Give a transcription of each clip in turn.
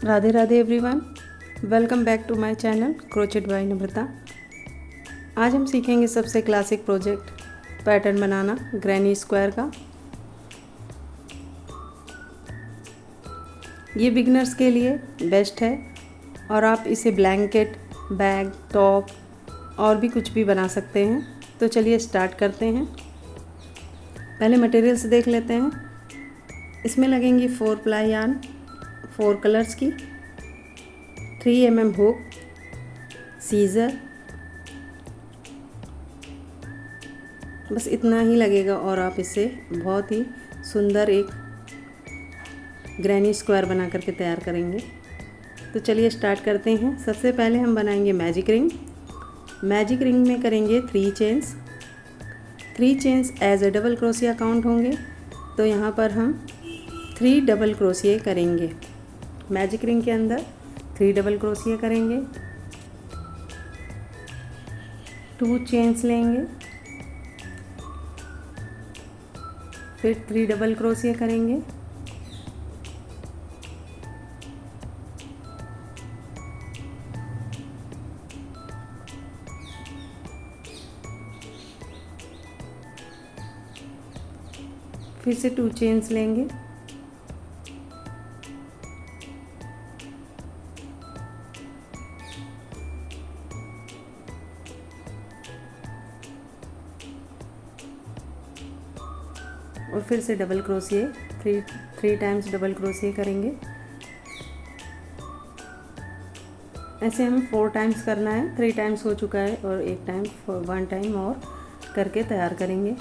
Radhe Radhe everyone, welcome back to my channel crochet by Namrata. आज हम सीखेंगे सबसे क्लासिक प्रोजेक्ट पैटर्न बनाना ग्रैनी स्क्वायर का। ये बिगनर्स के लिए बेस्ट है और आप इसे ब्लैंकेट, बैग, टॉप और भी कुछ भी बना सकते हैं। तो चलिए स्टार्ट करते हैं। पहले मटेरियल्स देख लेते हैं। इसमें लगेंगी 4 प्लाई यार्न 4 कलर्स की, 3 mm हुक, सीज़र, बस इतना ही लगेगा और आप इससे बहुत ही सुंदर एक ग्रैनी स्क्वायर बना करके तैयार करेंगे। तो चलिए स्टार्ट करते हैं। सबसे पहले हम बनाएंगे मैजिक रिंग। मैजिक रिंग में करेंगे 3 chains. 3 chains as a double क्रोशिया काउंट होंगे, तो यहाँ पर हम 3 डबल क्रोशिया करेंगे। मैजिक रिंग के अंदर 3 डबल क्रोशिया करेंगे, 2 चेन्स लेंगे, फिर 3 डबल क्रोशिया करेंगे, फिर से 2 चेन्स लेंगे, और फिर से डबल क्रोशिया 3 टाइम्स डबल क्रोशिया करेंगे। ऐसे हमें 4 टाइम्स करना है। 3 टाइम्स हो चुका है और 1 टाइम और करके तैयार करेंगे।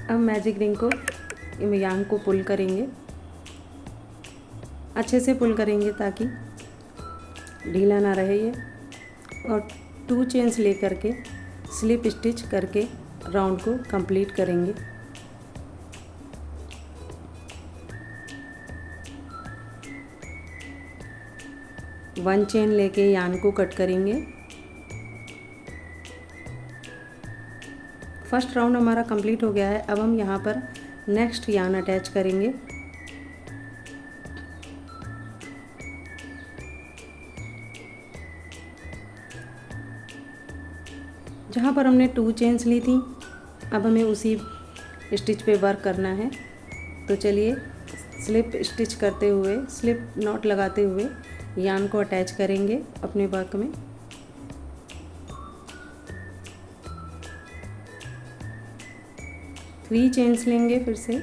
अब मैजिक रिंग को यांग को पुल करेंगे, अच्छे से पुल करेंगे ताकि ढीला ना रहे ये। और 2 चेन्स ले करके स्लिप स्टिच करके राउंड को कंप्लीट करेंगे। वन चेन लेके यान को कट करेंगे। फर्स्ट राउंड हमारा कंप्लीट हो गया है। अब हम यहाँ पर नेक्स्ट यान अटैच करेंगे। जहाँ पर हमने 2 चेन्स ली थी, अब हमें उसी स्टिच पे वर्क करना है। तो चलिए स्लिप स्टिच करते हुए, स्लिप नॉट लगाते हुए यान को अटैच करेंगे अपने वर्क में। थ्री चेन्स लेंगे फिर से,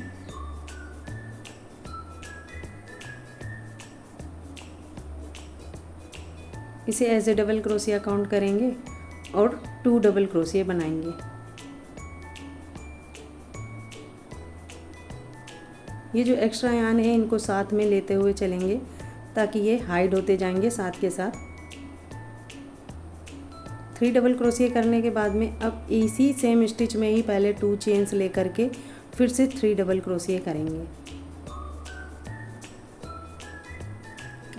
इसे एज ए डबल क्रोशिया काउंट करेंगे और 2 डबल क्रोशिया बनाएंगे। ये जो एक्स्ट्रा यान है इनको साथ में लेते हुए चलेंगे ताकि ये हाइड होते जाएंगे साथ के साथ। 3 डबल क्रोशिया करने के बाद में अब इसी सेम स्टिच में ही पहले 2 चेन्स ले करके फिर से 3 डबल क्रोशिया करेंगे।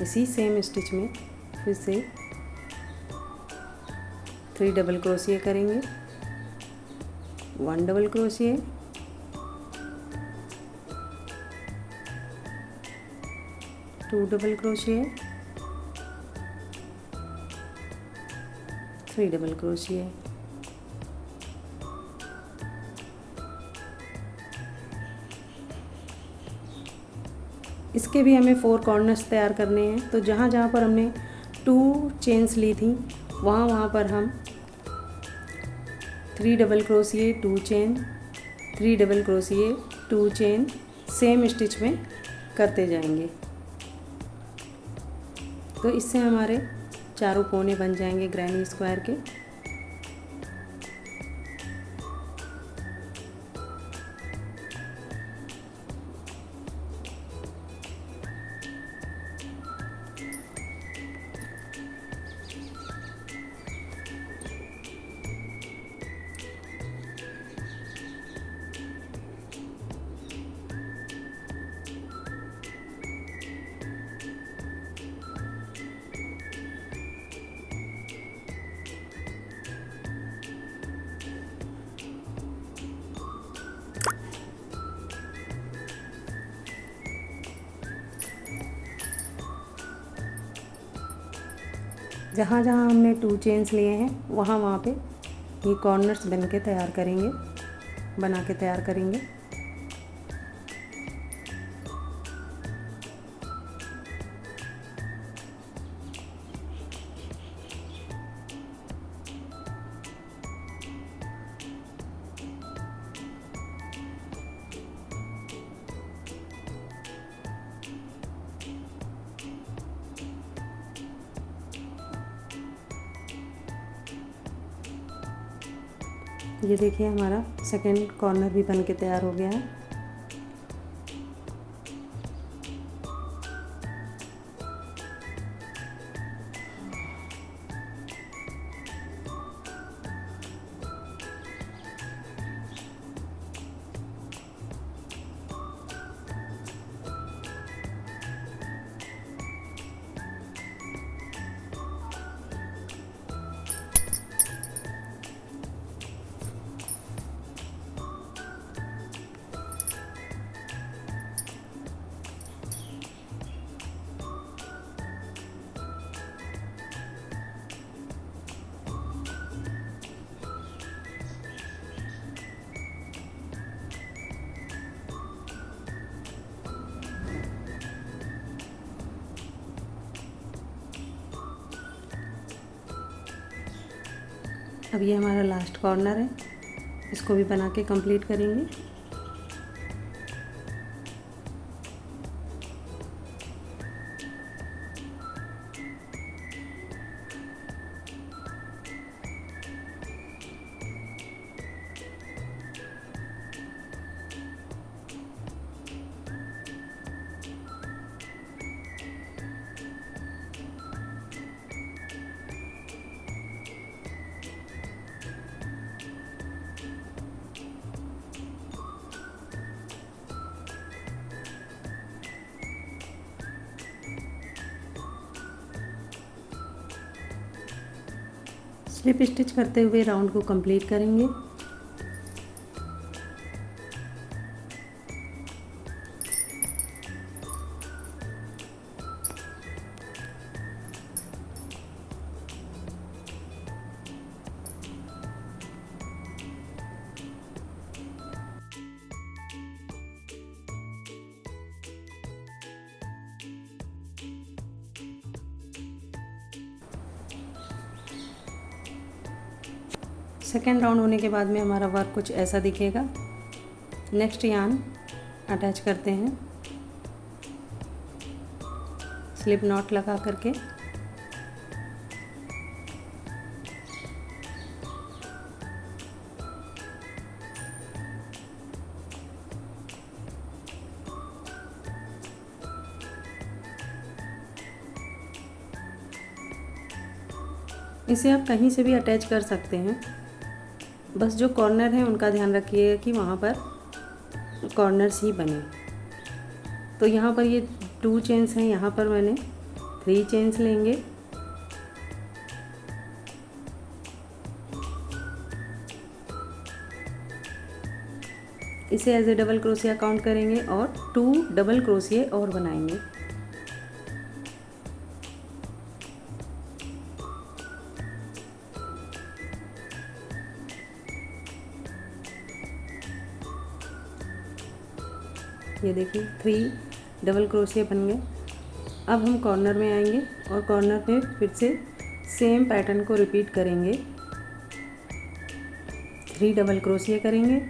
इसी सेम स्टिच में फिर से 3 डबल क्रोशिया करेंगे, 1 डबल क्रोशिया, टू डबल क्रोशिया, 3 डबल क्रोशिया। इसके भी हमें 4 कॉर्नर्स तैयार करने हैं। तो जहाँ जहाँ पर हमने 2 चेन्स ली थी वहाँ पर हम 3 double crochet 2 chain, 3 double crochet 2 chain same stitch में करते जाएंगे। तो इससे हमारे चारों कोने बन जाएंगे ग्रैनी स्क्वायर के। जहाँ जहाँ हमने 2 चेन्स लिए हैं वहाँ वहाँ पे ये कॉर्नर्स बना के तैयार करेंगे। ये देखिए हमारा सेकंड कॉर्नर भी बन के तैयार हो गया है। अब ये हमारा लास्ट कॉर्नर है, इसको भी बना के कंप्लीट करेंगे। स्लिप स्टिच करते हुए राउंड को कंप्लीट करेंगे। सेकेंड राउंड होने के बाद में हमारा वर्क कुछ ऐसा दिखेगा। नेक्स्ट यार्न अटैच करते हैं स्लिप नॉट लगा करके। इसे आप कहीं से भी अटैच कर सकते हैं, बस जो कॉर्नर है उनका ध्यान रखिएगा कि वहाँ पर कॉर्नर्स ही बने। तो यहाँ पर ये 2 चेन्स हैं, यहाँ पर मैंने 3 चेन्स लेंगे। इसे एज ए डबल क्रोशिया काउंट करेंगे और 2 डबल क्रोशिया और बनाएंगे। ये देखिए 3 डबल क्रोशिया बन गए। अब हम कॉर्नर में आएंगे और कॉर्नर पे फिर से सेम पैटर्न को रिपीट करेंगे। 3 डबल क्रोशिया करेंगे,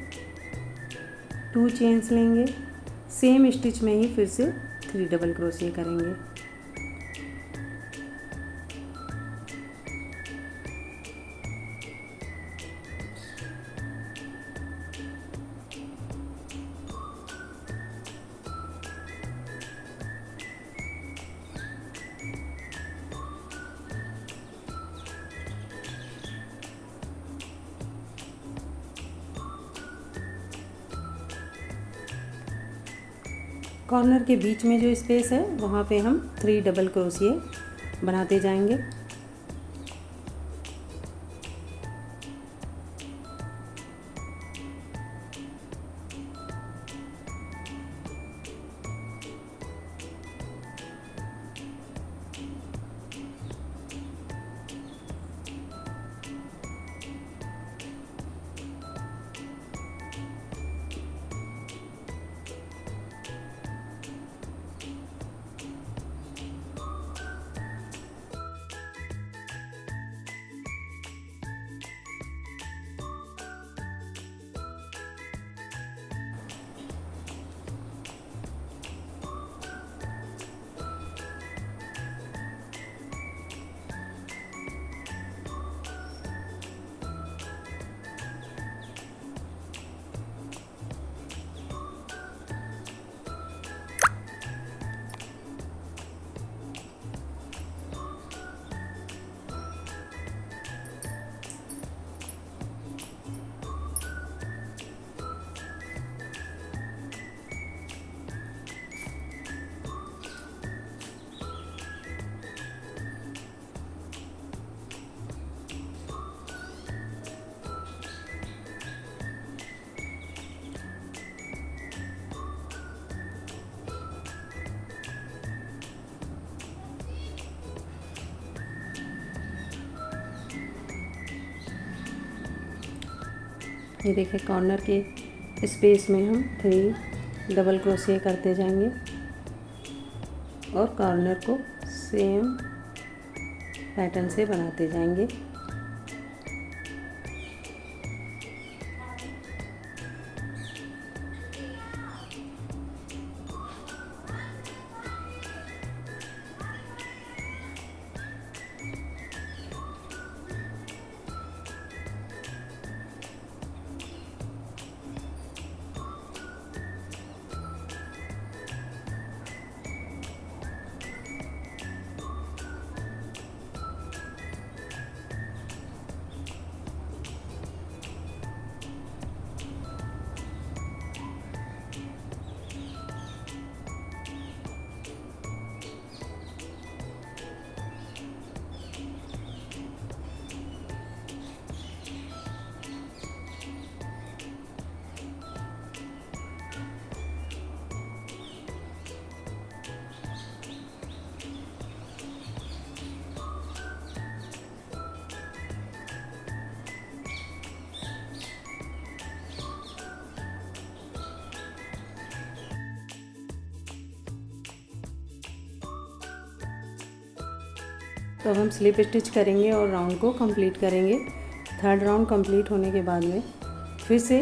2 चेन्स लेंगे, सेम स्टिच में ही फिर से 3 डबल क्रोशिया करेंगे। कॉर्नर के बीच में जो स्पेस है वहाँ पे हम 3 डबल क्रोशिया बनाते जाएंगे। ये देखिए कॉर्नर के स्पेस में हम 3 डबल क्रोशिया करते जाएंगे और कॉर्नर को सेम पैटर्न से बनाते जाएंगे। तो अब हम स्लिप स्टिच करेंगे और राउंड को कंप्लीट करेंगे। 3rd राउंड कंप्लीट होने के बाद में फिर से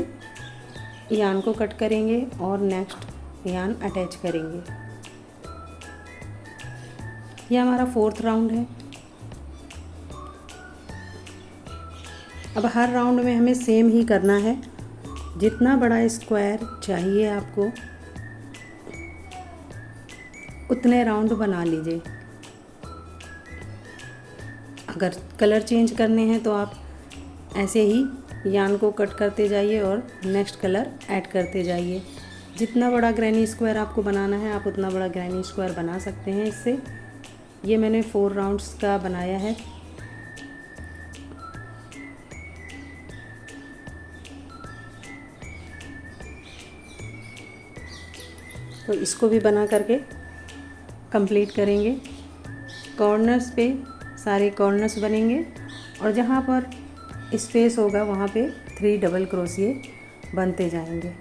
यान को कट करेंगे और नेक्स्ट यान अटैच करेंगे। यह हमारा 4th राउंड है। अब हर राउंड में हमें सेम ही करना है। जितना बड़ा स्क्वायर चाहिए आपको उतने राउंड बना लीजिए। अगर कलर चेंज करने हैं तो आप ऐसे ही यान को कट करते जाइए और नेक्स्ट कलर ऐड करते जाइए। जितना बड़ा ग्रैनी स्क्वायर आपको बनाना है आप उतना बड़ा ग्रैनी स्क्वायर बना सकते हैं इससे। ये मैंने 4 राउंड्स का बनाया है। तो इसको भी बना करके कंप्लीट करेंगे। कॉर्नर्स पे सारे कॉर्नर्स बनेंगे और जहाँ पर स्पेस होगा वहाँ पे 3 डबल क्रोशिए बनते जाएंगे।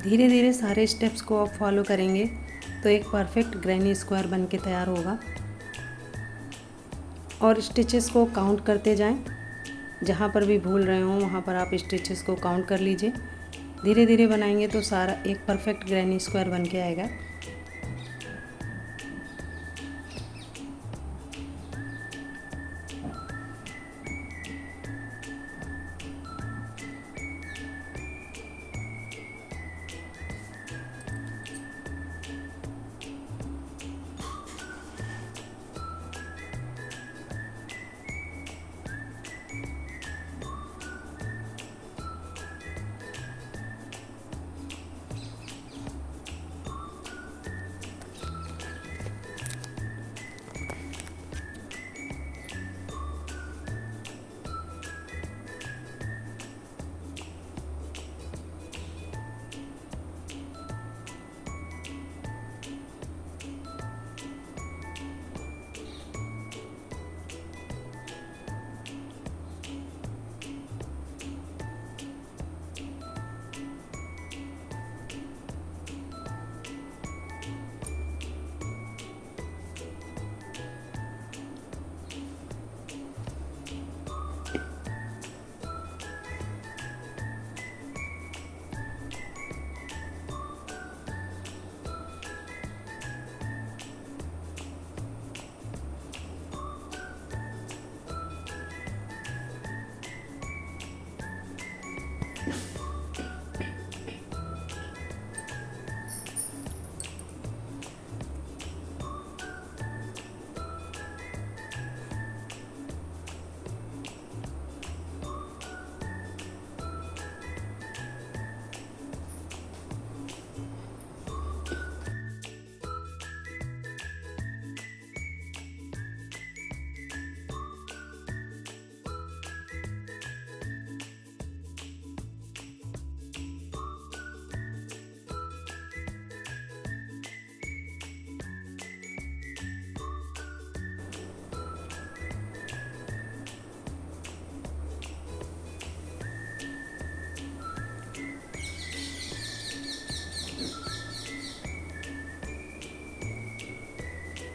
धीरे धीरे सारे स्टेप्स को आप फॉलो करेंगे तो एक परफेक्ट ग्रैनी स्क्वायर बन के तैयार होगा। और स्टिचेस को काउंट करते जाएं। जहाँ पर भी भूल रहे हों वहाँ पर आप स्टिचेस को काउंट कर लीजिए। धीरे धीरे बनाएंगे तो सारा एक परफेक्ट ग्रैनी स्क्वायर बन के आएगा।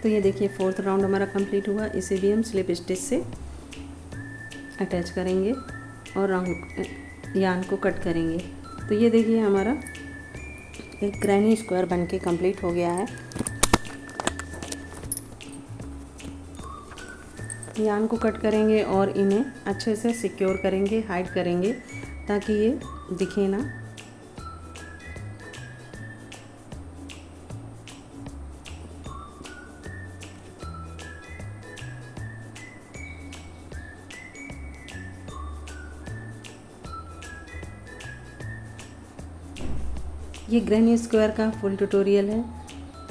तो ये देखिए फोर्थ राउंड हमारा कंप्लीट हुआ। इसे भी हम स्लिप स्टिच से अटैच करेंगे और राउंड यान को कट करेंगे। तो ये देखिए हमारा एक ग्रैनी स्क्वायर बनके कंप्लीट हो गया है। यान को कट करेंगे और इन्हें अच्छे से सिक्योर करेंगे, हाइड करेंगे ताकि ये दिखे ना। ये ग्रैनी स्क्वायर का फुल ट्यूटोरियल है।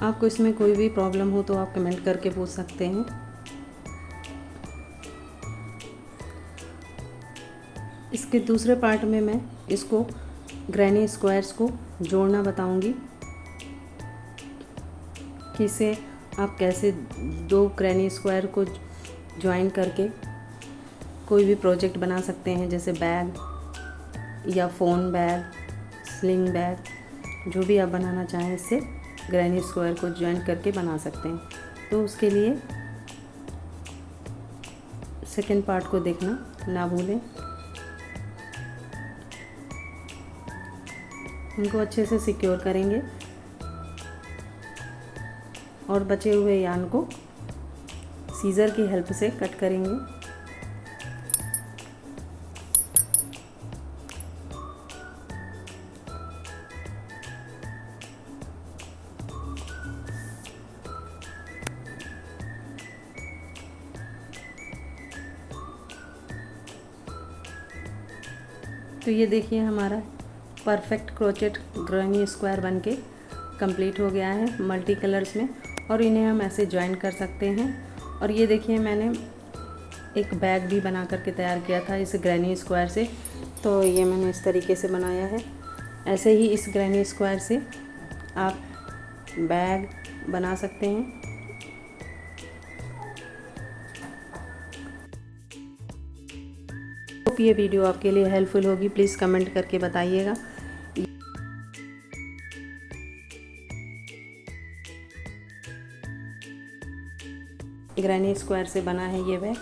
आपको इसमें कोई भी प्रॉब्लम हो तो आप कमेंट करके पूछ सकते हैं। इसके दूसरे पार्ट में मैं इसको ग्रैनी स्क्वायर्स को जोड़ना बताऊंगी कि इसे आप कैसे दो ग्रैनी स्क्वायर को ज्वाइन करके कोई भी प्रोजेक्ट बना सकते हैं, जैसे बैग या फ़ोन बैग, स्लिंग बैग, जो भी आप बनाना चाहें इससे ग्रैनी स्क्वायर को ज्वाइन करके बना सकते हैं। तो उसके लिए सेकेंड पार्ट को देखना ना भूलें। इनको अच्छे से सिक्योर करेंगे और बचे हुए यान को सीज़र की हेल्प से कट करेंगे। तो ये देखिए हमारा परफेक्ट क्रोचेट ग्रैनी स्क्वायर बनके कंप्लीट हो गया है मल्टी कलर्स में, और इन्हें हम ऐसे ज्वाइन कर सकते हैं। और ये देखिए मैंने एक बैग भी बना करके तैयार किया था इस ग्रैनी स्क्वायर से। तो ये मैंने इस तरीके से बनाया है। ऐसे ही इस ग्रैनी स्क्वायर से आप बैग बना सकते हैं। होप ये वीडियो आपके लिए हेल्पफुल होगी। प्लीज़ कमेंट करके बताइएगा। ग्रैनी स्क्वायर से बना है ये बैग,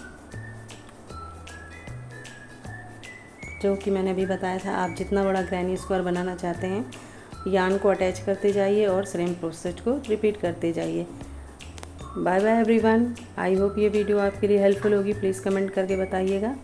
जो कि मैंने अभी बताया था। आप जितना बड़ा ग्रैनी स्क्वायर बनाना चाहते हैं, यान को अटैच करते जाइए और सेम प्रोसेस को रिपीट करते जाइए। Bye bye everyone. I hope ये वीडियो आपके लिए हेल्पफुल होगी। प्लीज़ कमेंट करके बताइएगा।